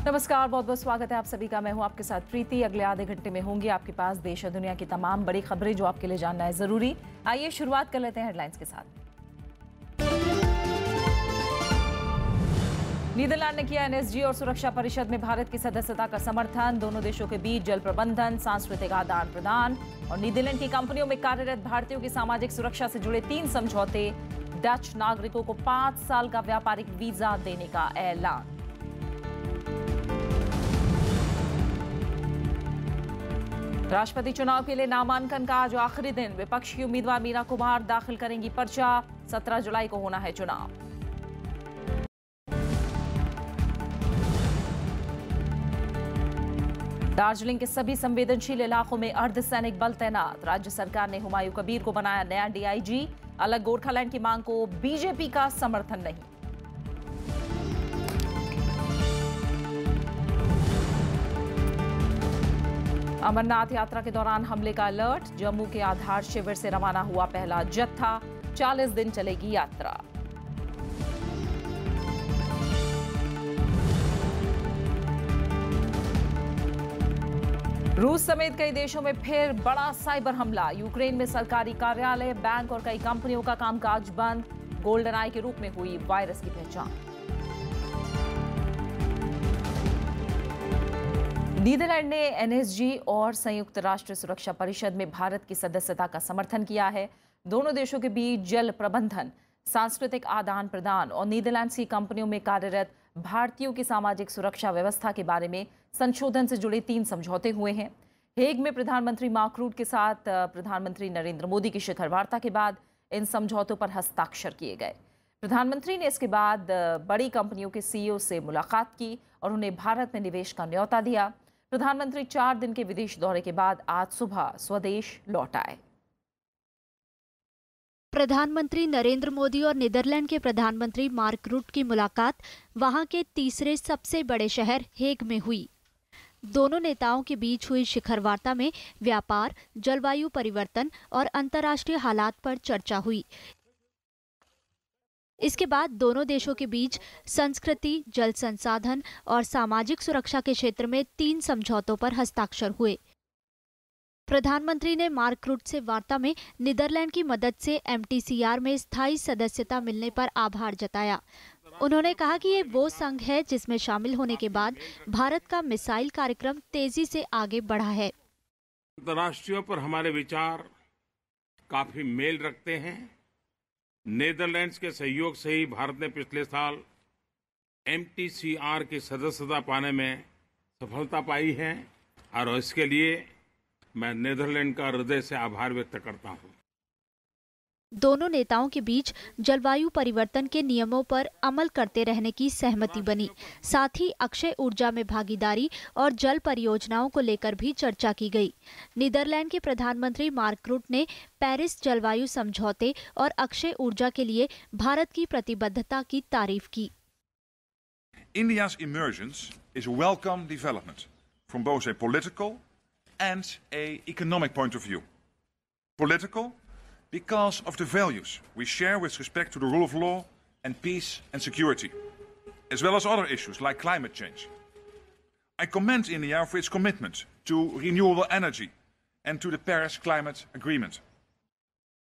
नमस्कार, बहुत बहुत स्वागत है आप सभी का। मैं हूं आपके साथ प्रीति। अगले आधे घंटे में होंगे आपके पास देश और दुनिया की तमाम बड़ी खबरें जो आपके लिए जानना है जरूरी। आइए शुरुआत कर लेते हैं हेडलाइंस के साथ। नीदरलैंड ने किया एनएसजी और सुरक्षा परिषद में भारत की सदस्यता का समर्थन। दोनों देशों के बीच जल प्रबंधन, सांस्कृतिक आदान प्रदान और नीदरलैंड की कंपनियों में कार्यरत भारतीयों की सामाजिक सुरक्षा से जुड़े 3 समझौते। डच नागरिकों को 5 साल का व्यापारिक वीजा देने का ऐलान। राष्ट्रपति चुनाव के लिए नामांकन का आज आखिरी दिन। विपक्ष की उम्मीदवार मीरा कुमार दाखिल करेंगी पर्चा। 17 जुलाई को होना है चुनाव। दार्जिलिंग के सभी संवेदनशील इलाकों में अर्धसैनिक बल तैनात। राज्य सरकार ने हुमायूं कबीर को बनाया नया डीआईजी। अलग गोरखालैंड की मांग को बीजेपी का समर्थन नहीं। अमरनाथ यात्रा के दौरान हमले का अलर्ट। जम्मू के आधार शिविर से रवाना हुआ पहला जत्था। 40 दिन चलेगी यात्रा। रूस समेत कई देशों में फिर बड़ा साइबर हमला। यूक्रेन में सरकारी कार्यालय, बैंक और कई कंपनियों का कामकाज बंद। गोल्डन आई के रूप में हुई वायरस की पहचान। नीदरलैंड ने एनएसजी और संयुक्त राष्ट्र सुरक्षा परिषद में भारत की सदस्यता का समर्थन किया है। दोनों देशों के बीच जल प्रबंधन, सांस्कृतिक आदान प्रदान और नीदरलैंड की कंपनियों में कार्यरत भारतीयों की सामाजिक सुरक्षा व्यवस्था के बारे में संशोधन से जुड़े 3 समझौते हुए हैं। हेग में प्रधानमंत्री मार्क रूट के साथ प्रधानमंत्री नरेंद्र मोदी की शिखर वार्ता के बाद इन समझौतों पर हस्ताक्षर किए गए। प्रधानमंत्री ने इसके बाद बड़ी कंपनियों के सीईओ से मुलाकात की और उन्हें भारत में निवेश का न्योता दिया। प्रधानमंत्री 4 दिन के विदेश दौरे के बाद आज सुबह स्वदेश लौट आए। प्रधानमंत्री नरेंद्र मोदी और नीदरलैंड के प्रधानमंत्री मार्क रूट की मुलाकात वहां के तीसरे सबसे बड़े शहर हेग में हुई। दोनों नेताओं के बीच हुई शिखर वार्ता में व्यापार, जलवायु परिवर्तन और अंतर्राष्ट्रीय हालात पर चर्चा हुई। इसके बाद दोनों देशों के बीच संस्कृति, जल संसाधन और सामाजिक सुरक्षा के क्षेत्र में 3 समझौतों पर हस्ताक्षर हुए। प्रधानमंत्री ने मार्क रूट से वार्ता में नीदरलैंड की मदद से एमटीसीआर में स्थायी सदस्यता मिलने पर आभार जताया। उन्होंने कहा कि ये वो संघ है जिसमें शामिल होने के बाद भारत का मिसाइल कार्यक्रम तेजी से आगे बढ़ा है। अंतर्राष्ट्रीय पर हमारे विचार काफी मेल रखते हैं। नीदरलैंड्स के सहयोग से ही भारत ने पिछले साल एमटीसीआर की सदस्यता पाने में सफलता पाई है और इसके लिए मैं नीदरलैंड का हृदय से आभार व्यक्त करता हूं। दोनों नेताओं के बीच जलवायु परिवर्तन के नियमों पर अमल करते रहने की सहमति बनी। साथ ही अक्षय ऊर्जा में भागीदारी और जल परियोजनाओं को लेकर भी चर्चा की गई। नीदरलैंड के प्रधानमंत्री मार्क रूट ने पेरिस जलवायु समझौते और अक्षय ऊर्जा के लिए भारत की प्रतिबद्धता की तारीफ की। India's emergence is a welcome development from both a political and a economic point of view. Political because of the values we share with respect to the rule of law and peace and security, as well as other issues like climate change. I commend India for its commitment to renewable energy and to the Paris Climate Agreement.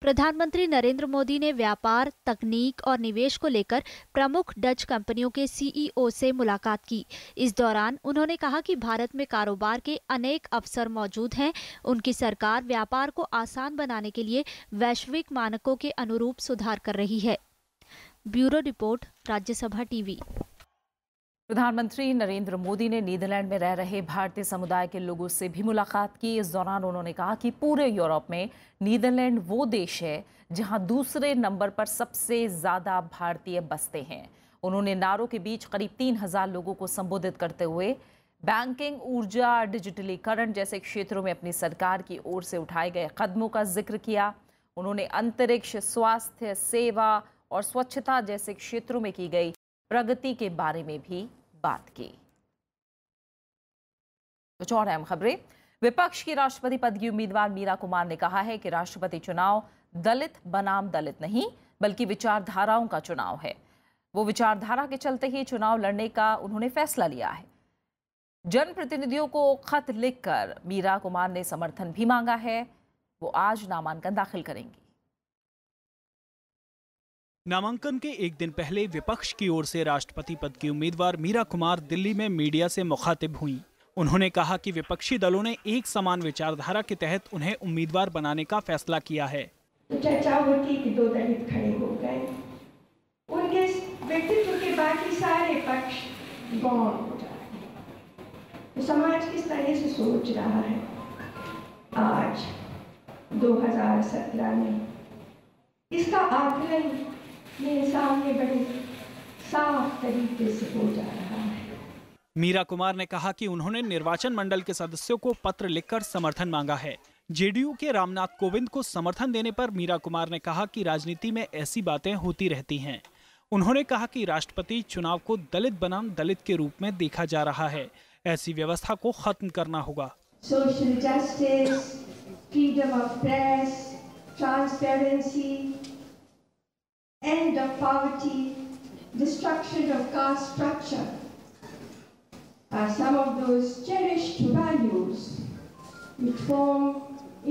प्रधानमंत्री नरेंद्र मोदी ने व्यापार, तकनीक और निवेश को लेकर प्रमुख Dutch कंपनियों के सीईओ से मुलाकात की। इस दौरान उन्होंने कहा कि भारत में कारोबार के अनेक अवसर मौजूद हैं। उनकी सरकार व्यापार को आसान बनाने के लिए वैश्विक मानकों के अनुरूप सुधार कर रही है। Bureau report, Rajya Sabha TV. प्रधानमंत्री नरेंद्र मोदी ने नीदरलैंड में रह रहे भारतीय समुदाय के लोगों से भी मुलाकात की। इस दौरान उन्होंने कहा कि पूरे यूरोप में नीदरलैंड वो देश है जहां दूसरे नंबर पर सबसे ज्यादा भारतीय बसते हैं। उन्होंने नारों के बीच करीब 3000 लोगों को संबोधित करते हुए बैंकिंग, ऊर्जा, डिजिटलीकरण जैसे क्षेत्रों में अपनी सरकार की ओर से उठाए गए कदमों का जिक्र किया। उन्होंने अंतरिक्ष, स्वास्थ्य सेवा और स्वच्छता जैसे क्षेत्रों में की गई प्रगति के बारे में भी बात की। कुछ और अहम खबरें। विपक्ष की राष्ट्रपति पद की उम्मीदवार मीरा कुमार ने कहा है कि राष्ट्रपति चुनाव दलित बनाम दलित नहीं बल्कि विचारधाराओं का चुनाव है। वो विचारधारा के चलते ही चुनाव लड़ने का उन्होंने फैसला लिया है। जनप्रतिनिधियों को खत लिखकर मीरा कुमार ने समर्थन भी मांगा है। वो आज नामांकन दाखिल करेंगी। नामांकन के एक दिन पहले विपक्ष की ओर से राष्ट्रपति पद की उम्मीदवार मीरा कुमार दिल्ली में मीडिया से मुखातिब हुई। उन्होंने कहा कि विपक्षी दलों ने एक समान विचारधारा के तहत उन्हें उम्मीदवार बनाने का फैसला किया है। तो चर्चा होती कि दो दलित खड़े हो गए, उनके व्यक्तित्व के बाकी सारे पक्ष गौण हो जाए। तो समाज किस तरह से सोच रहा है आज 2017 में, इसका आकलन मेरे सामने बड़े साफ तरीके से हो जा रहा है। मीरा कुमार ने कहा कि उन्होंने निर्वाचन मंडल के सदस्यों को पत्र लिखकर समर्थन मांगा है। जेडीयू के रामनाथ कोविंद को समर्थन देने पर मीरा कुमार ने कहा कि राजनीति में ऐसी बातें होती रहती हैं। उन्होंने कहा कि राष्ट्रपति चुनाव को दलित बनाम दलित के रूप में देखा जा रहा है। ऐसी व्यवस्था को खत्म करना होगा। Social justice, freedom of press, transparency, end of poverty, destruction of caste structure are some of those cherished values which form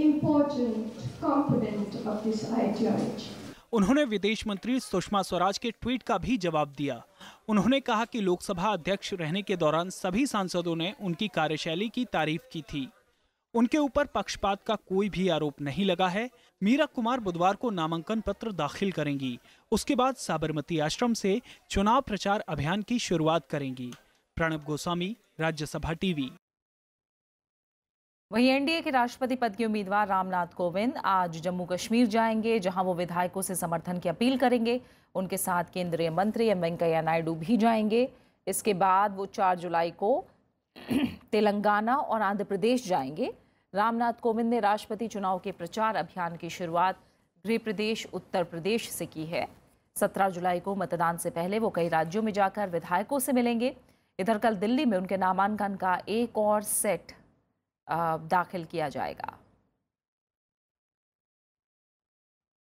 important component of this ideology. उन्होंने विदेश मंत्री सुषमा स्वराज के ट्वीट का भी जवाब दिया। उन्होंने कहा कि लोकसभा अध्यक्ष रहने के दौरान सभी सांसदों ने उनकी कार्यशैली की तारीफ की थी। उनके ऊपर पक्षपात का कोई भी आरोप नहीं लगा है। मीरा कुमार बुधवार को नामांकन पत्र दाखिल करेंगी। उसके बाद साबरमती आश्रम से चुनाव प्रचार अभियान की शुरुआत करेंगी। प्रणब गोस्वामी, राज्यसभा टीवी। वहीं एनडीए के राष्ट्रपति पद के उम्मीदवार रामनाथ कोविंद आज जम्मू कश्मीर जाएंगे, जहां वो विधायकों से समर्थन की अपील करेंगे। उनके साथ केंद्रीय मंत्री एम वेंकैया नायडू भी जाएंगे। इसके बाद वो 4 जुलाई को तेलंगाना और आंध्र प्रदेश जाएंगे। रामनाथ कोविंद ने राष्ट्रपति चुनाव के प्रचार अभियान की शुरुआत गृह प्रदेश उत्तर प्रदेश से की है। 17 जुलाई को मतदान से पहले वो कई राज्यों में जाकर विधायकों से मिलेंगे। इधर कल दिल्ली में उनके नामांकन का एक और सेट दाखिल किया जाएगा।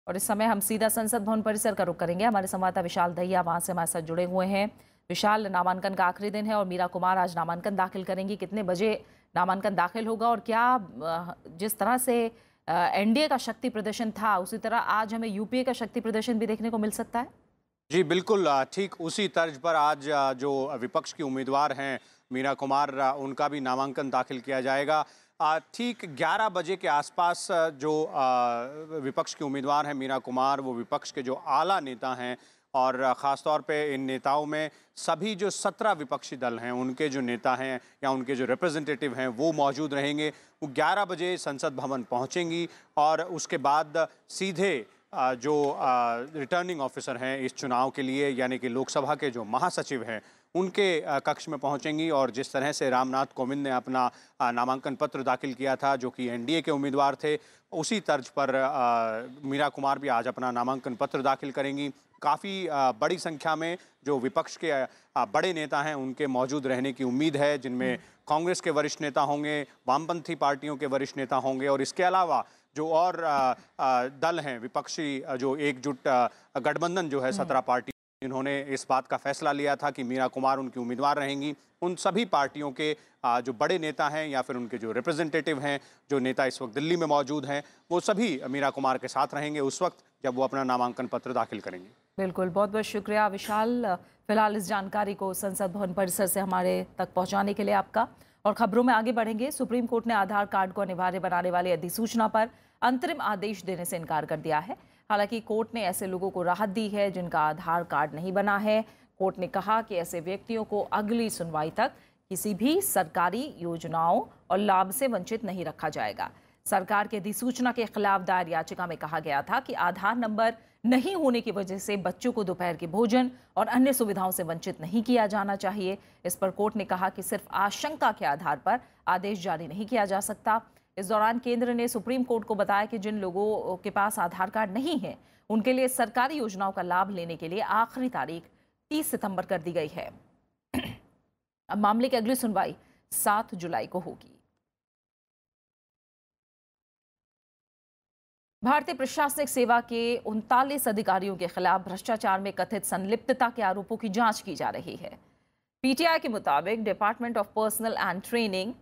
और इस समय हम सीधा संसद भवन परिसर का रुख करेंगे। हमारे संवाददाता विशाल दहिया वहां से हमारे साथ जुड़े हुए हैं। विशाल, नामांकन का आखिरी दिन है और मीरा कुमार आज नामांकन दाखिल करेंगी। कितने बजे नामांकन दाखिल होगा और क्या जिस तरह से एनडीए का शक्ति प्रदर्शन था उसी तरह आज हमें यूपीए का शक्ति प्रदर्शन भी देखने को मिल सकता है? जी बिल्कुल, ठीक उसी तर्ज पर आज जो विपक्ष की उम्मीदवार हैं मीरा कुमार, उनका भी नामांकन दाखिल किया जाएगा। ठीक 11 बजे के आसपास जो विपक्ष की उम्मीदवार हैं मीरा कुमार, वो विपक्ष के जो आला नेता हैं और ख़ास तौर पे इन नेताओं में सभी जो 17 विपक्षी दल हैं उनके जो नेता हैं या उनके जो रिप्रेजेंटेटिव हैं वो मौजूद रहेंगे। वो 11 बजे संसद भवन पहुंचेंगी और उसके बाद सीधे जो रिटर्निंग ऑफिसर हैं इस चुनाव के लिए, यानी कि लोकसभा के जो महासचिव हैं, उनके कक्ष में पहुंचेंगी। और जिस तरह से रामनाथ कोविंद ने अपना नामांकन पत्र दाखिल किया था, जो कि एनडीए के उम्मीदवार थे, उसी तर्ज पर मीरा कुमार भी आज अपना नामांकन पत्र दाखिल करेंगी। काफ़ी बड़ी संख्या में जो विपक्ष के बड़े नेता हैं उनके मौजूद रहने की उम्मीद है, जिनमें कांग्रेस के वरिष्ठ नेता होंगे, वामपंथी पार्टियों के वरिष्ठ नेता होंगे और इसके अलावा जो और दल हैं विपक्षी, जो एकजुट गठबंधन जो है 17 पार्टी, जिन्होंने इस बात का फैसला लिया था कि मीरा कुमार उनकी उम्मीदवार रहेंगी, उन सभी पार्टियों के जो बड़े नेता हैं या फिर उनके जो रिप्रेजेंटेटिव हैं, जो नेता इस वक्त दिल्ली में मौजूद हैं, वो सभी मीरा कुमार के साथ रहेंगे उस वक्त जब वो अपना नामांकन पत्र दाखिल करेंगे। बिल्कुल, बहुत बहुत शुक्रिया विशाल, फिलहाल इस जानकारी को संसद भवन परिसर से हमारे तक पहुंचाने के लिए आपका। और खबरों में आगे बढ़ेंगे। सुप्रीम कोर्ट ने आधार कार्ड को अनिवार्य बनाने वाली अधिसूचना पर अंतरिम आदेश देने से इनकार कर दिया है। हालांकि कोर्ट ने ऐसे लोगों को राहत दी है जिनका आधार कार्ड नहीं बना है। कोर्ट ने कहा कि ऐसे व्यक्तियों को अगली सुनवाई तक किसी भी सरकारी योजनाओं और लाभ से वंचित नहीं रखा जाएगा। सरकार की अधिसूचना के खिलाफ दायर याचिका में कहा गया था कि आधार नंबर नहीं होने की वजह से बच्चों को दोपहर के भोजन और अन्य सुविधाओं से वंचित नहीं किया जाना चाहिए। इस पर कोर्ट ने कहा कि सिर्फ आशंका के आधार पर आदेश जारी नहीं किया जा सकता। इस दौरान केंद्र ने सुप्रीम कोर्ट को बताया कि जिन लोगों के पास आधार कार्ड नहीं है उनके लिए सरकारी योजनाओं का लाभ लेने के लिए आखिरी तारीख 30 सितंबर कर दी गई है। अब मामले की अगली सुनवाई 7 जुलाई को होगी। भारतीय प्रशासनिक सेवा के 39 अधिकारियों के खिलाफ भ्रष्टाचार में कथित संलिप्तता के आरोपों की जांच की जा रही है। पीटीआई के मुताबिक department of personal and training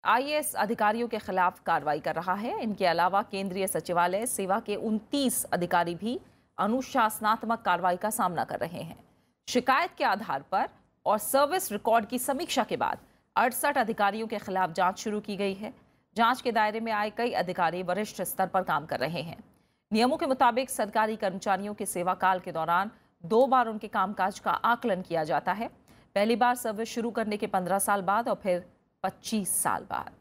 IAS अधिकारियों के खिलाफ कार्रवाई कर रहा है। इनके अलावा केंद्रीय सचिवालय सेवा के 29 अधिकारी भी अनुशासनात्मक कार्रवाई का सामना कर रहे हैं। शिकायत के आधार पर और सर्विस रिकॉर्ड की समीक्षा के बाद 68 अधिकारियों के खिलाफ जांच शुरू की गई है। जांच के दायरे में आए कई अधिकारी वरिष्ठ स्तर पर काम कर रहे हैं। नियमों के मुताबिक सरकारी कर्मचारियों के सेवा काल के दौरान 2 बार उनके कामकाज का आकलन किया जाता है। पहली बार सर्विस शुरू करने के 15 साल बाद और फिर 25 साल बाद।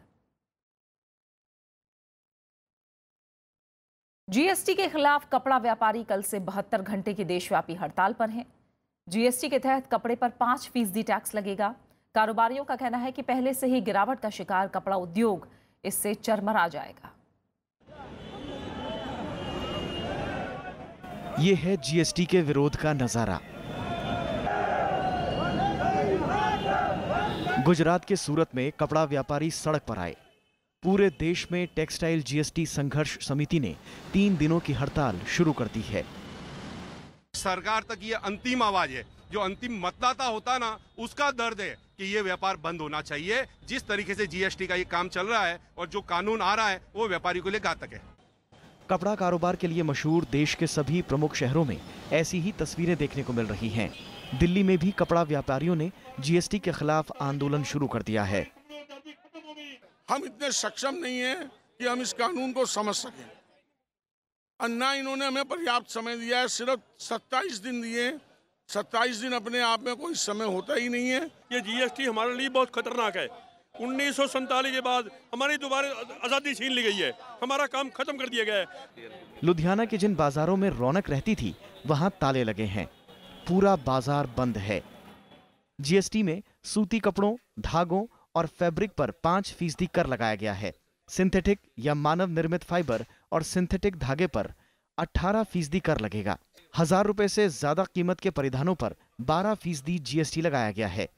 जीएसटी के खिलाफ कपड़ा व्यापारी कल से 72 घंटे की देशव्यापी हड़ताल पर हैं। जीएसटी के तहत कपड़े पर 5% टैक्स लगेगा। कारोबारियों का कहना है कि पहले से ही गिरावट का शिकार कपड़ा उद्योग इससे चरमरा जाएगा। ये है जीएसटी के विरोध का नजारा। गुजरात के सूरत में कपड़ा व्यापारी सड़क पर आए। पूरे देश में टेक्सटाइल जीएसटी संघर्ष समिति ने 3 दिनों की हड़ताल शुरू कर दी है। सरकार तक ये अंतिम आवाज है। जो अंतिम मतदाता होता ना, उसका दर्द है कि ये व्यापार बंद होना चाहिए। जिस तरीके से जीएसटी का ये काम चल रहा है और जो कानून आ रहा है वो व्यापारी को लिए घातक है। कपड़ा कारोबार के लिए मशहूर देश के सभी प्रमुख शहरों में ऐसी ही तस्वीरें देखने को मिल रही हैं। दिल्ली में भी कपड़ा व्यापारियों ने जीएसटी के खिलाफ आंदोलन शुरू कर दिया है। हम इतने सक्षम नहीं हैं कि हम इस कानून को समझ सकें और ना इन्होंने हमें पर्याप्त समय दिया है। सिर्फ 27 दिन दिए। 27 दिन अपने आप में कोई समय होता ही नहीं है। ये जीएसटी हमारे लिए बहुत खतरनाक है। 1947 के बाद हमारी दोबारा आज़ादी छीन ली गई है। हमारा काम खत्म कर दिया गया है। लुधियाना के जिन बाजारों में रौनक रहती थी वहां ताले लगे हैं। पूरा बाजार बंद है। जीएसटी में सूती कपड़ों, धागों और फैब्रिक पर 5% कर लगाया गया है। सिंथेटिक या मानव निर्मित फाइबर और सिंथेटिक धागे पर 18% कर लगेगा। 1000 रुपए से ज्यादा कीमत के परिधानों पर 12% जीएसटी लगाया गया है।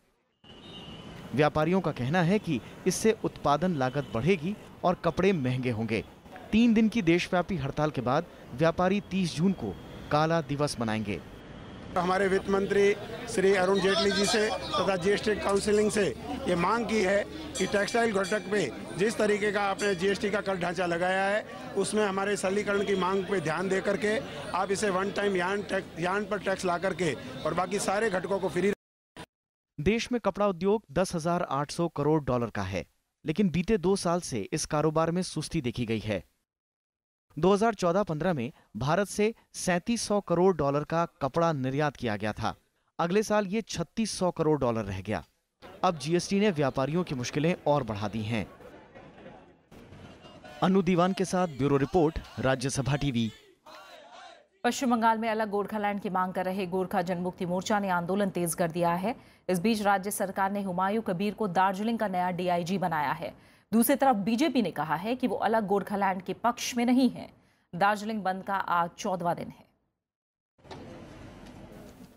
व्यापारियों का कहना है कि इससे उत्पादन लागत बढ़ेगी और कपड़े महंगे होंगे। 3 दिन की देशव्यापी हड़ताल के बाद व्यापारी 30 जून को काला दिवस मनाएंगे। हमारे वित्त मंत्री श्री अरुण जेटली जी से तथा जीएसटी काउंसिलिंग से ये मांग की है कि टेक्सटाइल घटक पे जिस तरीके का आपने जीएसटी का कर ढांचा लगाया है उसमें हमारे सरलीकरण की मांग पे ध्यान दे करके आप इसे वन टाइम यार्न पर टैक्स ला करके और बाकी सारे घटकों को फ्री। देश में कपड़ा उद्योग 10,800 करोड़ डॉलर का है, लेकिन बीते 2 साल से इस कारोबार में सुस्ती देखी गई है। 2014-15 में भारत से 3700 करोड़ डॉलर का कपड़ा निर्यात किया गया था। अगले साल ये 3600 करोड़ डॉलर रह गया। अब जीएसटी ने व्यापारियों की मुश्किलें और बढ़ा दी हैं। अनु दीवान के साथ ब्यूरो रिपोर्ट, राज्यसभा टीवी। पश्चिम बंगाल में अलग गोरखालैंड की मांग कर रहे गोरखा जनमुक्ति मोर्चा ने आंदोलन तेज कर दिया है। इस बीच राज्य सरकार ने हुमायूं कबीर को दार्जिलिंग का नया डीआईजी बनाया है। दूसरी तरफ बीजेपी ने कहा है कि वो अलग गोरखालैंड के पक्ष में नहीं है। दार्जिलिंग बंद का आज 14वां दिन है।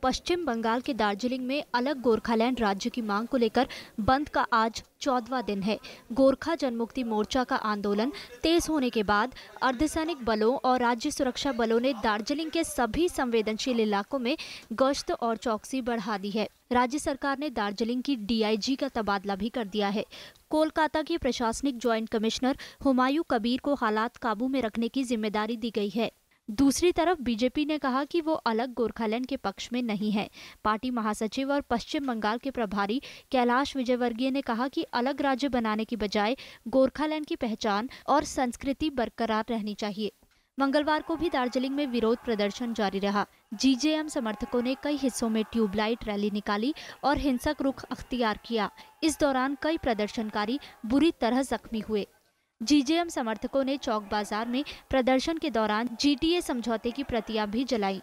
पश्चिम बंगाल के दार्जिलिंग में अलग गोरखालैंड राज्य की मांग को लेकर बंद का आज 14वां दिन है। गोरखा जनमुक्ति मोर्चा का आंदोलन तेज होने के बाद अर्धसैनिक बलों और राज्य सुरक्षा बलों ने दार्जिलिंग के सभी संवेदनशील इलाकों में गश्त और चौकसी बढ़ा दी है। राज्य सरकार ने दार्जिलिंग की डीआईजी का तबादला भी कर दिया है। कोलकाता के प्रशासनिक ज्वाइंट कमिश्नर हुमायूं कबीर को हालात काबू में रखने की जिम्मेदारी दी गई है। दूसरी तरफ बीजेपी ने कहा कि वो अलग गोरखालैंड के पक्ष में नहीं है। पार्टी महासचिव और पश्चिम बंगाल के प्रभारी कैलाश विजयवर्गीय ने कहा कि अलग राज्य बनाने की बजाय गोरखालैंड की पहचान और संस्कृति बरकरार रहनी चाहिए। मंगलवार को भी दार्जिलिंग में विरोध प्रदर्शन जारी रहा। जीजेएम समर्थकों ने कई हिस्सों में ट्यूबलाइट रैली निकाली और हिंसक रुख अख्तियार किया। इस दौरान कई प्रदर्शनकारी बुरी तरह जख्मी हुए। जीजेएम समर्थकों ने चौक बाजार में प्रदर्शन के दौरान जीटीए समझौते की प्रतियां भी जलाई।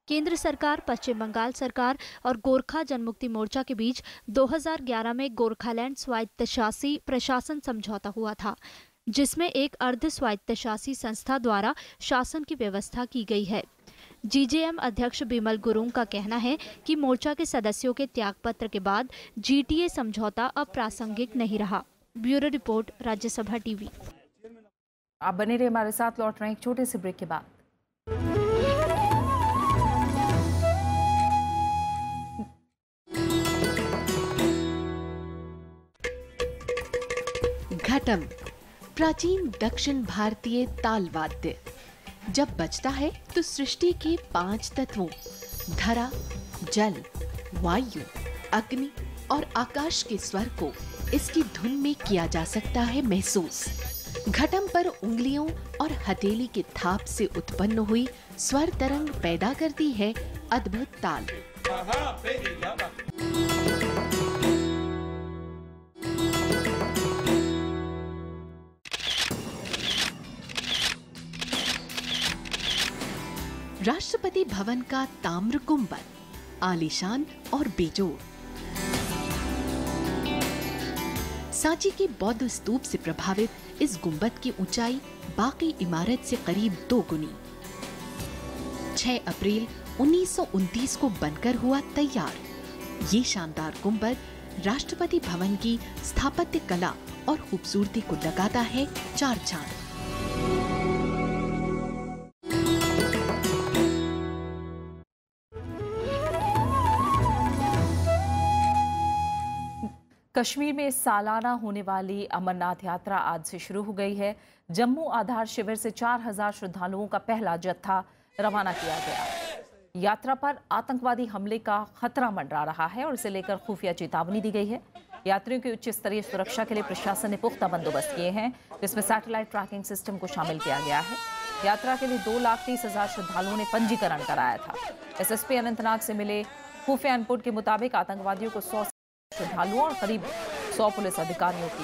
केंद्र सरकार, पश्चिम बंगाल सरकार और गोरखा जनमुक्ति मोर्चा के बीच 2011 में गोरखालैंड स्वायत्तशासी प्रशासन समझौता हुआ था, जिसमें एक अर्ध स्वायत्तशासी संस्था द्वारा शासन की व्यवस्था की गई है। जीजेएम अध्यक्ष बिमल गुरुंग का कहना है कि मोर्चा के सदस्यों के त्यागपत्र के बाद जीटीए समझौता अब प्रासंगिक नहीं रहा। Bureau report, Rajya Sabha TV. आप बने रहे हमारे साथ। लौट रहे हैं एक छोटे से ब्रेक के बाद। घटम, प्राचीन दक्षिण भारतीय ताल वाद्य। जब बजता है तो सृष्टि के 5 तत्वों धरा, जल, वायु, अग्नि और आकाश के स्वर को इसकी धुन में किया जा सकता है महसूस। घटम पर उंगलियों और हथेली के थाप से उत्पन्न हुई स्वर तरंग पैदा करती है अद्भुत ताल। राष्ट्रपति भवन का ताम्र गुंबद आलीशान और बेजोड़। सांची के बौद्ध स्तूप से प्रभावित इस गुंबद की ऊंचाई बाकी इमारत से करीब 2 गुनी। 6 अप्रैल 1929 को बनकर हुआ तैयार, ये शानदार गुंबद राष्ट्रपति भवन की स्थापत्य कला और खूबसूरती को लगाता है 4 चांद। कश्मीर में सालाना होने वाली अमरनाथ यात्रा आज से शुरू हो गई है। जम्मू आधार शिविर से 4000 श्रद्धालुओं का पहला जत्था रवाना किया गया। यात्रा पर आतंकवादी हमले का खतरा मंडरा रहा है और इसे लेकर खुफिया चेतावनी दी गई है। यात्रियों की उच्च स्तरीय सुरक्षा के लिए प्रशासन ने पुख्ता बंदोबस्त किए हैं, जिसमें सैटेलाइट ट्रैकिंग सिस्टम को शामिल किया गया है। यात्रा के लिए 2,30,000 श्रद्धालुओं ने पंजीकरण कराया था। एसएसपी अनंतनाग से मिले खुफिया इनपुट के मुताबिक आतंकवादियों को 100 श्रद्धालुओं और करीब 100 पुलिस अधिकारियों की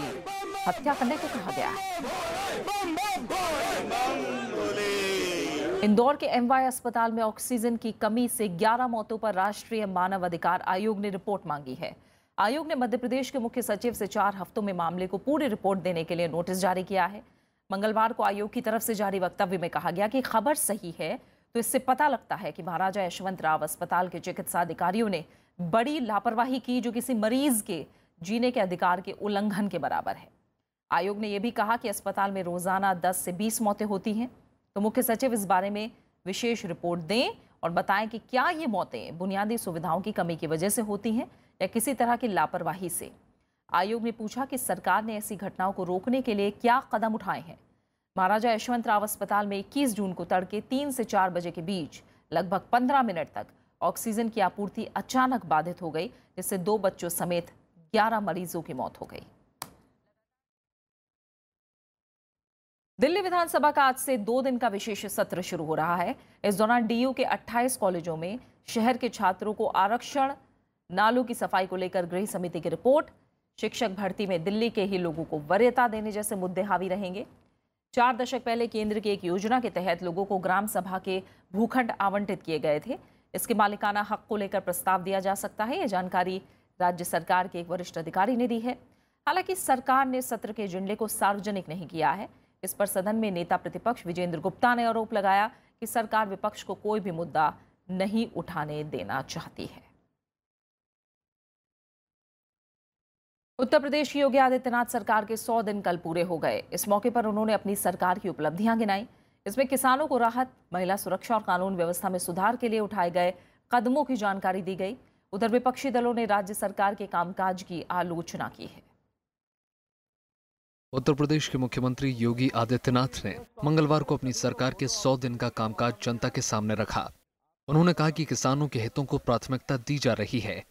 हत्या करने को कहा गया है। इंदौर के एमवाई अस्पताल में ऑक्सीजन की कमी से 11 मौतों पर राष्ट्रीय मानव अधिकार आयोग ने रिपोर्ट मांगी है। आयोग ने मध्य प्रदेश के मुख्य सचिव से 4 हफ्तों में मामले को पूरी रिपोर्ट देने के लिए नोटिस जारी किया है। मंगलवार को आयोग की तरफ से जारी वक्तव्य में कहा गया कि खबर सही है तो इससे पता लगता है कि महाराजा यशवंतराव अस्पताल के चिकित्सा अधिकारियों ने बड़ी लापरवाही की, जो किसी मरीज के जीने के अधिकार के उल्लंघन के बराबर है। आयोग ने यह भी कहा कि अस्पताल में रोजाना 10 से 20 मौतें होती हैं, तो मुख्य सचिव इस बारे में विशेष रिपोर्ट दें और बताएं कि क्या ये मौतें बुनियादी सुविधाओं की कमी की वजह से होती हैं या किसी तरह की लापरवाही से। आयोग ने पूछा कि सरकार ने ऐसी घटनाओं को रोकने के लिए क्या कदम उठाए हैं। महाराजा यशवंतराव अस्पताल में 21 जून को तड़के 3 से 4 बजे के बीच लगभग 15 मिनट तक ऑक्सीजन की आपूर्ति अचानक बाधित हो गई, जिससे 2 बच्चों समेत 11 मरीजों की मौत हो गई। दिल्ली विधानसभा का आज से 2 दिन का विशेष सत्र शुरू हो रहा है। इस दौरान डीयू के 28 कॉलेजों में शहर के छात्रों को आरक्षण, नालों की सफाई को लेकर गृह समिति की रिपोर्ट, शिक्षक भर्ती में दिल्ली के ही लोगों को वरीयता देने जैसे मुद्दे हावी रहेंगे। 4 दशक पहले केंद्र की एक योजना के तहत लोगों को ग्राम सभा के भूखंड आवंटित किए गए थे। इसके मालिकाना हक को लेकर प्रस्ताव दिया जा सकता है। यह जानकारी राज्य सरकार के एक वरिष्ठ अधिकारी ने दी है। हालांकि सरकार ने सत्र के एजेंडे को सार्वजनिक नहीं किया है। इस पर सदन में नेता प्रतिपक्ष विजेंद्र गुप्ता ने आरोप लगाया कि सरकार विपक्ष को कोई भी मुद्दा नहीं उठाने देना चाहती है। उत्तर प्रदेश की योगी आदित्यनाथ सरकार के 100 दिन कल पूरे हो गए। इस मौके पर उन्होंने अपनी सरकार की उपलब्धियां गिनाई। इसमें किसानों को राहत, महिला सुरक्षा और कानून व्यवस्था में सुधार के लिए उठाए गए कदमों की जानकारी दी गई। उधर विपक्षी दलों ने राज्य सरकार के कामकाज की आलोचना की है। उत्तर प्रदेश के मुख्यमंत्री योगी आदित्यनाथ ने मंगलवार को अपनी सरकार के 100 दिन का कामकाज जनता के सामने रखा। उन्होंने कहा कि किसानों के हितों को प्राथमिकता दी जा रही है,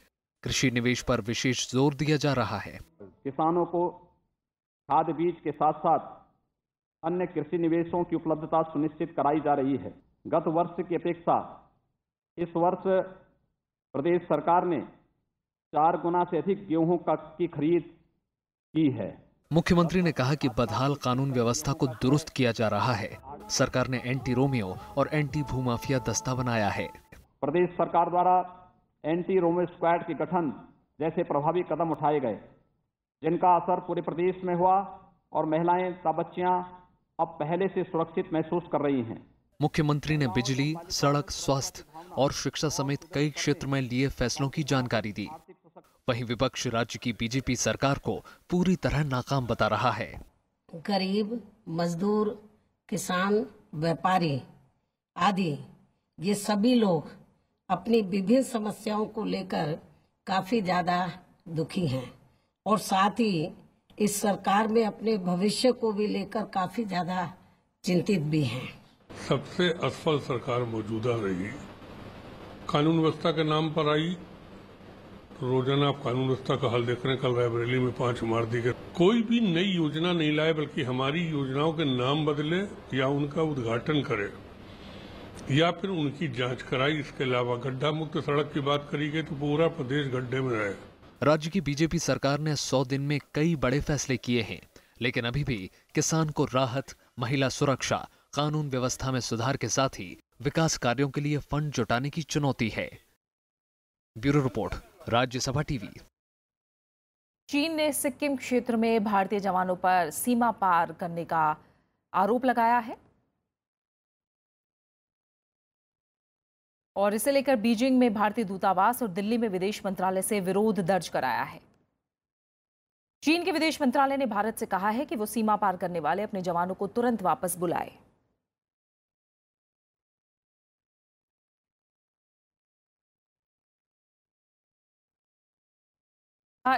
कृषि निवेश पर विशेष जोर दिया जा रहा है। किसानों को खाद बीज के साथ साथ अन्य कृषि निवेशों की उपलब्धता सुनिश्चित कराई जा रही है। गत वर्ष की अपेक्षा इस वर्ष प्रदेश सरकार ने 4 गुना से अधिक गेहूं की खरीद की है। मुख्यमंत्री ने कहा कि बदहाल कानून व्यवस्था को दुरुस्त किया जा रहा है। सरकार ने एंटी रोमियो और एंटी भूमाफिया दस्ता बनाया है। प्रदेश सरकार द्वारा एंटी रोमियो स्क्वाड के गठन जैसे प्रभावी कदम उठाए गए, जिनका असर पूरे प्रदेश में हुआ और महिलाएं तथा बच्चियां अब पहले से सुरक्षित महसूस कर रही हैं। मुख्यमंत्री ने बिजली, सड़क, स्वास्थ्य और शिक्षा समेत कई क्षेत्र में लिए फैसलों की जानकारी दी। वहीं विपक्ष राज्य की बीजेपी सरकार को पूरी तरह नाकाम बता रहा है। गरीब, मजदूर, किसान, व्यापारी आदि ये सभी लोग अपनी विभिन्न समस्याओं को लेकर काफी ज्यादा दुखी हैं और साथ ही इस सरकार में अपने भविष्य को भी लेकर काफी ज्यादा चिंतित भी हैं। सबसे असफल सरकार मौजूदा रही। कानून व्यवस्था के नाम पर आई तो रोजाना आप कानून व्यवस्था का हाल देख रहे हैं। कल रायबरेली में 5 मार दी गए। कोई भी नई योजना नहीं लाए, बल्कि हमारी योजनाओं के नाम बदले या उनका उद्घाटन करे या फिर उनकी जांच कराई। इसके अलावा गड्ढा मुक्त सड़क की बात करी गई तो पूरा प्रदेश गड्ढे में रहे। राज्य की बीजेपी सरकार ने 100 दिन में कई बड़े फैसले किए हैं, लेकिन अभी भी किसान को राहत, महिला सुरक्षा, कानून व्यवस्था में सुधार के साथ ही विकास कार्यों के लिए फंड जुटाने की चुनौती है। Bureau report, Rajya Sabha TV. चीन ने सिक्किम क्षेत्र में भारतीय जवानों पर सीमा पार करने का आरोप लगाया है और इसे लेकर बीजिंग में भारतीय दूतावास और दिल्ली में विदेश मंत्रालय से विरोध दर्ज कराया है। चीन के विदेश मंत्रालय ने भारत से कहा है कि वो सीमा पार करने वाले अपने जवानों को तुरंत वापस बुलाए।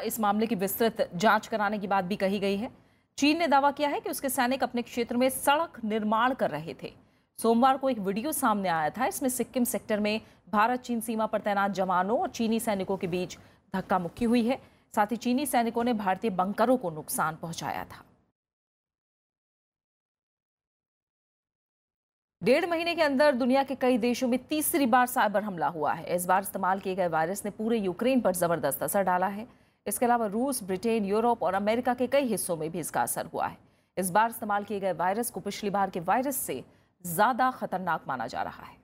इस मामले की विस्तृत जांच कराने की बात भी कही गई है। चीन ने दावा किया है कि उसके सैनिक अपने क्षेत्र में सड़क निर्माण कर रहे थे। सोमवार को एक वीडियो सामने आया था। इसमें सिक्किम सेक्टर में भारत चीन सीमा पर तैनात जवानों और चीनी सैनिकों के बीच धक्का मुक्की हुई है। साथ ही चीनी सैनिकों ने भारतीय बंकरों को नुकसान पहुंचाया था। 1.5 महीने के अंदर दुनिया के कई देशों में तीसरी बार साइबर हमला हुआ है। इस बार इस्तेमाल किए गए वायरस ने पूरे यूक्रेन पर जबरदस्त असर डाला है। इसके अलावा रूस, ब्रिटेन, यूरोप और अमेरिका के कई हिस्सों में भी इसका असर हुआ है। इस बार इस्तेमाल किए गए वायरस को पिछली बार के वायरस से ज्यादा खतरनाक माना जा रहा है।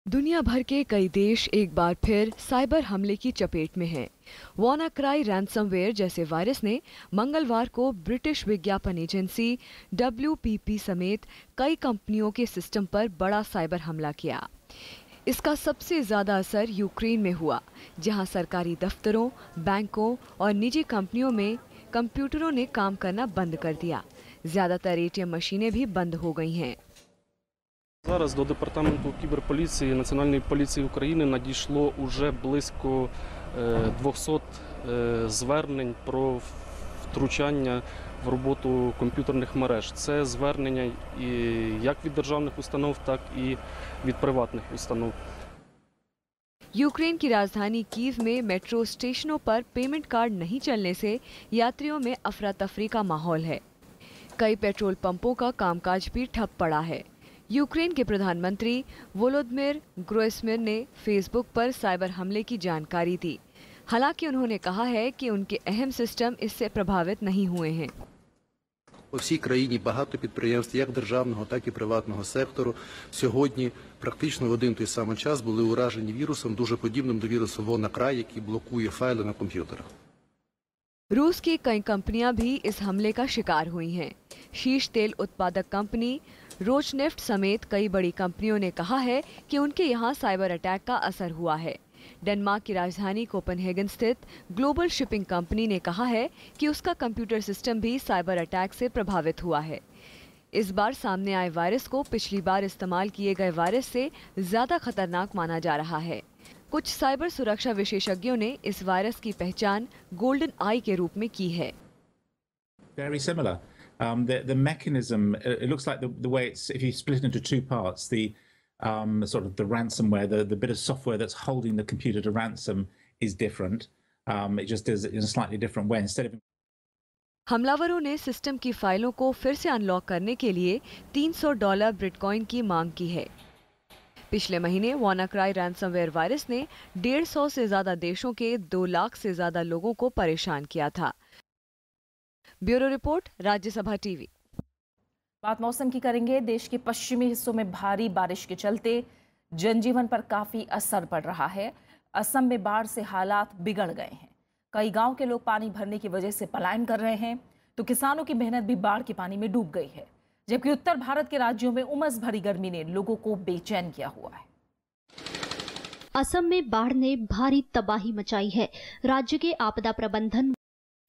दुनिया भर के कई देश एक बार फिर साइबर हमले की चपेट में हैं। WannaCry रैंसमवेयर जैसे वायरस ने मंगलवार को ब्रिटिश विज्ञापन एजेंसी WPP समेत कई कंपनियों के सिस्टम पर बड़ा साइबर हमला किया। इसका सबसे ज्यादा असर यूक्रेन में हुआ, जहां सरकारी दफ्तरों, बैंकों और निजी कंपनियों में कंप्यूटरों ने काम करना बंद कर दिया। ज्यादातर ATM मशीनें भी बंद हो गई हैं। Зараз до департаменту кіберполіції Національної поліції України надійшло уже близько 200 звернень про втручання в роботу комп'ютерних мереж. Це звернення як від державних установ, так і від приватних установ. यूक्रेन की राजधानी कीव में मेट्रो स्टेशनों पर पेमेंट कार्ड नहीं चलने से यात्रियों में अफरा तफरी का माहौल है। कई पेट्रोल पंपों का कामकाज भी ठप पड़ा है। यूक्रेन के प्रधानमंत्री वोलोदिमिर ग्रोइस्मिर ने फेसबुक पर साइबर हमले की जानकारी दी। हालांकि उन्होंने कहा है कि उनके अहम सिस्टम इससे प्रभावित नहीं हुए हैं। У всій країні багато підприємств, як державного, так і приватного сектору, сьогодні практично в один той самий час були уражені вірусом, дуже подібним до вірусу WannaCry, який блокує файли на комп'ютерах. रूस की कई कंपनियां भी इस हमले का शिकार हुई हैं। शीर्ष तेल उत्पादक कंपनी रोजनेफ्ट समेत कई बड़ी कंपनियों ने कहा है कि उनके यहां साइबर अटैक का असर हुआ है। डेनमार्क की राजधानी कोपेनहेगन स्थित ग्लोबल शिपिंग कंपनी ने कहा है कि उसका कंप्यूटर सिस्टम भी साइबर अटैक से प्रभावित हुआ है। इस बार सामने आए वायरस को पिछली बार इस्तेमाल किए गए वायरस से ज्यादा खतरनाक माना जा रहा है। कुछ साइबर सुरक्षा विशेषज्ञों ने इस वायरस की पहचान गोल्डन आई के रूप में की है। Very similar. The mechanism, it looks like the way it's, if you split it into two parts, the sort of the ransomware, the bit of software that's holding the computer to ransom is different. It just does it in a slightly different way. Instead of हमलावरों ने system की फाइलों को फिर से unlock करने के लिए $300 बिटकॉइन की मांग की है। पिछले महीने WannaCry रैंसमवेयर वायरस ने 150 से ज्यादा देशों के 2 लाख से ज्यादा लोगों को परेशान किया था। Bureau report, Rajya Sabha TV. बात मौसम की करेंगे। देश के पश्चिमी हिस्सों में भारी बारिश के चलते जनजीवन पर काफी असर पड़ रहा है। असम में बाढ़ से हालात बिगड़ गए हैं। कई गांव के लोग पानी भरने की वजह से पलायन कर रहे हैं, तो किसानों की मेहनत भी बाढ़ के पानी में डूब गई है। जबकि उत्तर भारत के राज्यों में उमस भरी गर्मी ने लोगों को बेचैन किया हुआ है। असम में बाढ़ ने भारी तबाही मचाई है। राज्य के आपदा प्रबंधन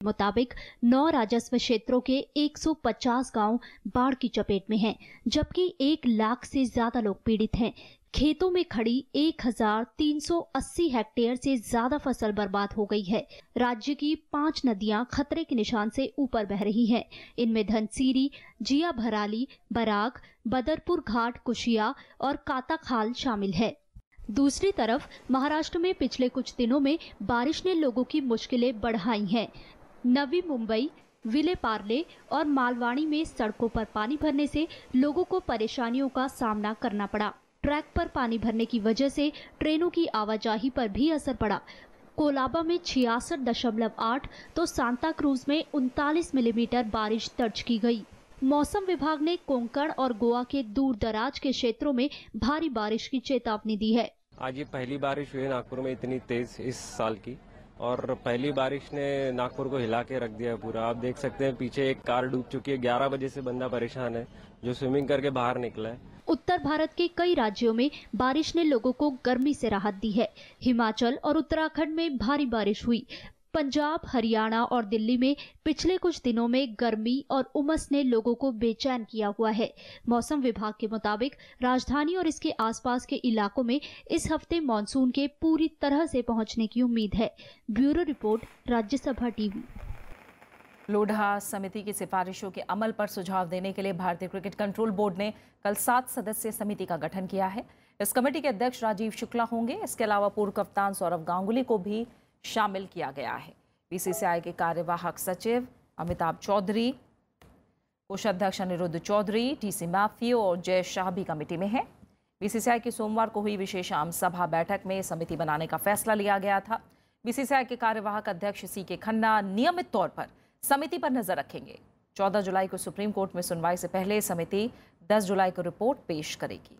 मुताबिक 9 राजस्व क्षेत्रों के 150 गांव बाढ़ की चपेट में हैं, जबकि 1 लाख से ज्यादा लोग पीड़ित हैं। खेतों में खड़ी 1380 हेक्टेयर से ज्यादा फसल बर्बाद हो गई है। राज्य की 5 नदियां खतरे के निशान से ऊपर बह रही हैं। इनमें धनसीरी, जिया भराली, बराग, बदरपुर घाट, कुशिया और काताखाल शामिल है। दूसरी तरफ महाराष्ट्र में पिछले कुछ दिनों में बारिश ने लोगों की मुश्किलें बढ़ाई हैं। नवी मुंबई, विले पार्ले और मालवाड़ी में सड़कों पर पानी भरने से लोगों को परेशानियों का सामना करना पड़ा। ट्रैक पर पानी भरने की वजह से ट्रेनों की आवाजाही पर भी असर पड़ा। कोलाबा में 66.8 तो सांता क्रूज में 39 मिलीमीटर बारिश दर्ज की गई। मौसम विभाग ने कोंकण और गोवा के दूर दराज के क्षेत्रों में भारी बारिश की चेतावनी दी है। आज ये पहली बारिश हुई है नागपुर में इतनी तेज इस साल की, और पहली बारिश ने नागपुर को हिला के रख दिया पूरा। आप देख सकते हैं पीछे एक कार डूब चुकी है। 11 बजे से बंदा परेशान है जो स्विमिंग करके बाहर निकला है। उत्तर भारत के कई राज्यों में बारिश ने लोगों को गर्मी से राहत दी है। हिमाचल और उत्तराखंड में भारी बारिश हुई। पंजाब, हरियाणा और दिल्ली में पिछले कुछ दिनों में गर्मी और उमस ने लोगों को बेचैन किया हुआ है। मौसम विभाग के मुताबिक राजधानी और इसके आसपास के इलाकों में इस हफ्ते मानसून के पूरी तरह से पहुंचने की उम्मीद है। Bureau report, Rajya Sabha TV. Lodha समिति की सिफारिशों के अमल पर सुझाव देने के लिए भारतीय क्रिकेट कंट्रोल बोर्ड ने कल 7 सदस्यीय समिति का गठन किया है। इस कमेटी के अध्यक्ष राजीव शुक्ला होंगे। इसके अलावा पूर्व कप्तान सौरव गांगुली को भी शामिल किया गया है। बीसीसीआई के कार्यवाहक सचिव अमिताभ चौधरी, कोषाध्यक्ष अनिरुद्ध चौधरी, टीसी मैथ्यू और जय शाह भी कमेटी में हैं। बीसीसीआई की सोमवार को हुई विशेष आम सभा बैठक में समिति बनाने का फैसला लिया गया था। बीसीसीआई के कार्यवाहक अध्यक्ष सीके खन्ना नियमित तौर पर समिति पर नजर रखेंगे। 14 जुलाई को सुप्रीम कोर्ट में सुनवाई से पहले समिति 10 जुलाई को रिपोर्ट पेश करेगी।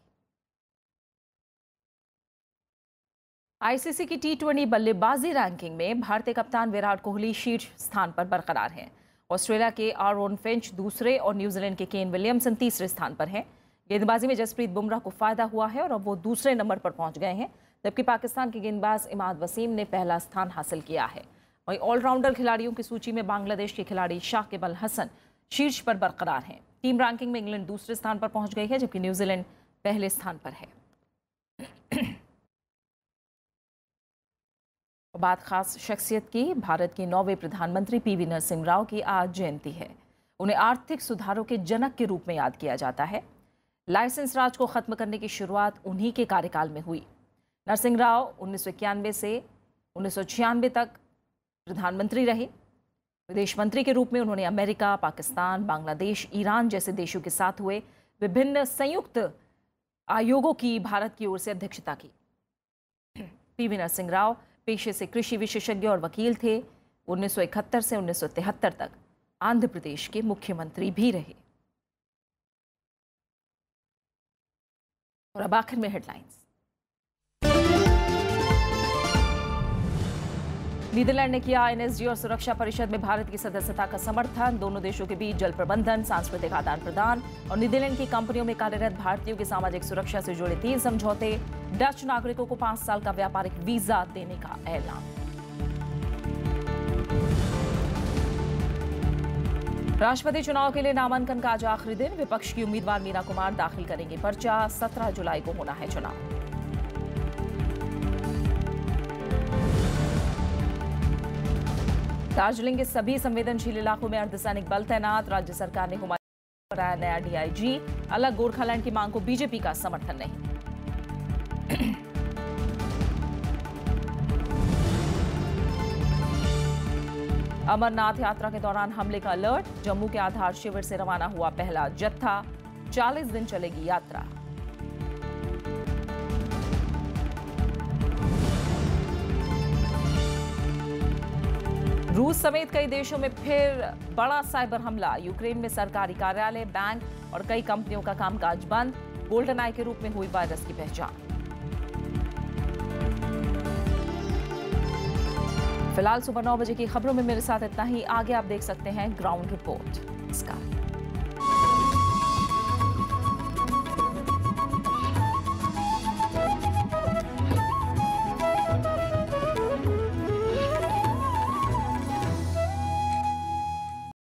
आईसीसी की T20 बल्लेबाजी रैंकिंग में भारतीय कप्तान विराट कोहली शीर्ष स्थान पर बरकरार हैं। ऑस्ट्रेलिया के आरोन फिंच दूसरे और न्यूजीलैंड के केन विलियमसन तीसरे स्थान पर हैं। गेंदबाजी में जसप्रीत बुमराह को फायदा हुआ है और अब वो दूसरे नंबर पर पहुंच गए हैं, जबकि पाकिस्तान के गेंदबाज इमाद वसीम ने पहला स्थान हासिल किया है। वहीं ऑलराउंडर खिलाड़ियों की सूची में बांग्लादेश के खिलाड़ी शाकिब अल हसन शीर्ष पर बरकरार हैं। टीम रैंकिंग में इंग्लैंड दूसरे स्थान पर पहुंच गई है, जबकि न्यूजीलैंड पहले स्थान पर है। बात खास शख्सियत की। भारत के 9वें प्रधानमंत्री पीवी नरसिंह राव की आज जयंती है। उन्हें आर्थिक सुधारों के जनक के रूप में याद किया जाता है। लाइसेंस राज को खत्म करने की शुरुआत उन्हीं के कार्यकाल में हुई। नरसिंह राव 1991 से 1996 तक प्रधानमंत्री रहे। विदेश मंत्री के रूप में उन्होंने अमेरिका, पाकिस्तान, बांग्लादेश, ईरान जैसे देशों के साथ हुए विभिन्न संयुक्त आयोगों की भारत की ओर से अध्यक्षता की। पीवी नरसिंह राव पेशे से कृषि विशेषज्ञ और वकील थे। 1971 से 1973 तक आंध्र प्रदेश के मुख्यमंत्री भी रहे। और अब आखिर में हेडलाइंस। नीदरलैंड ने किया एनएसजी और सुरक्षा परिषद में भारत की सदस्यता का समर्थन। दोनों देशों के बीच जल प्रबंधन, सांस्कृतिक आदान प्रदान और नीदरलैंड की कंपनियों में कार्यरत भारतीयों की सामाजिक सुरक्षा से जुड़े 3 समझौते। डच नागरिकों को 5 साल का व्यापारिक वीजा देने का ऐलान। राष्ट्रपति चुनाव के लिए नामांकन का आज आखिरी दिन। विपक्ष की उम्मीदवार मीना कुमार दाखिल करेंगी पर्चा। 17 जुलाई को होना है चुनाव। दार्जिलिंग के सभी संवेदनशील इलाकों में अर्धसैनिक बल तैनात। राज्य सरकार ने हुमायूं कराया नया डीआईजी। अलग गोरखालैंड की मांग को बीजेपी का समर्थन नहीं। अमरनाथ यात्रा के दौरान हमले का अलर्ट। जम्मू के आधार शिविर से रवाना हुआ पहला जत्था। 40 दिन चलेगी यात्रा। रूस समेत कई देशों में फिर बड़ा साइबर हमला। यूक्रेन में सरकारी कार्यालय, बैंक और कई कंपनियों का कामकाज बंद। गोल्डन आई के रूप में हुई वायरस की पहचान। फिलहाल सुबह 9 बजे की खबरों में मेरे साथ इतना ही। आगे आप देख सकते हैं ग्राउंड रिपोर्ट। नमस्कार।